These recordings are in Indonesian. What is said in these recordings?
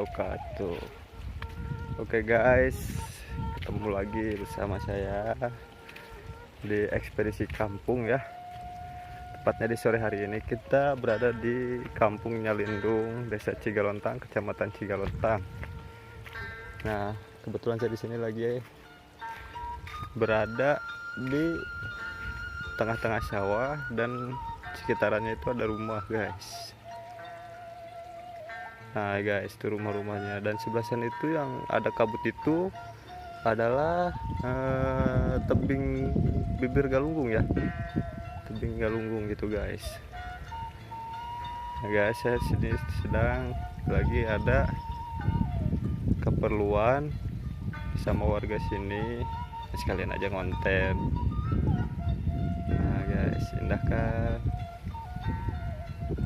wabarakatuh. Oke guys, ketemu lagi bersama saya di ekspedisi kampung ya. Tepatnya di sore hari ini kita berada di Kampung Nyalindung, Desa Cigalontang, Kecamatan Cigalontang. Nah, kebetulan saya di sini lagi berada di tengah-tengah sawah dan sekitarannya itu ada rumah guys. Nah guys, itu rumah-rumahnya, dan sebelah sana itu yang ada kabut itu adalah tebing bibir galunggung ya, tebing galunggung gitu guys. Nah guys, saya sini sedang lagi ada keperluan sama warga sini, sekalian aja ngonten. Nah guys, indah kan?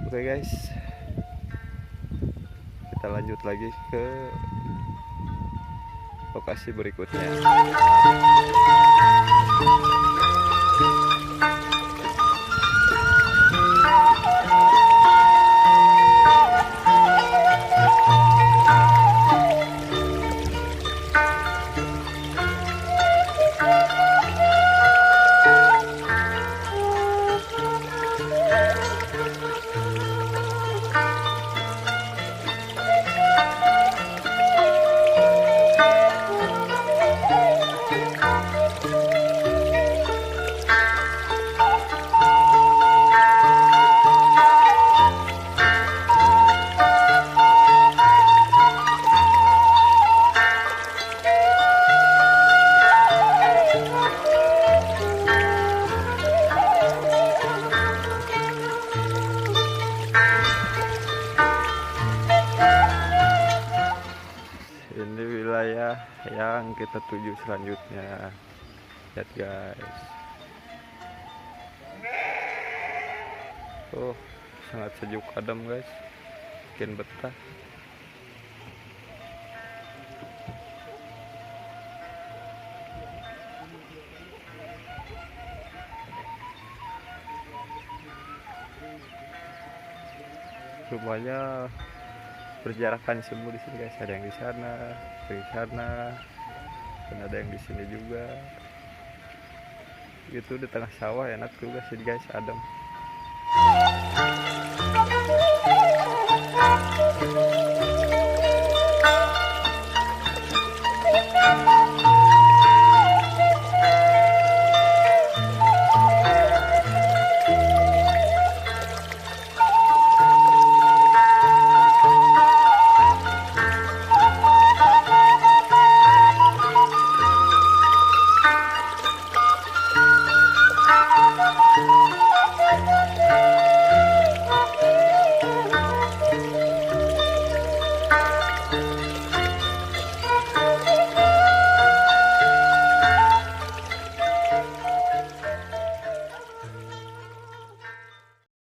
Oke guys, kita lanjut lagi ke lokasi berikutnya. Ini wilayah yang kita tuju selanjutnya. Lihat guys. Oh, sangat sejuk adem guys. Bikin betah. Rumahnya berjarakan semua di sini guys. Ada yang di sana, dan ada yang di sini juga. Gitu di tengah sawah, enak juga sih guys, adem.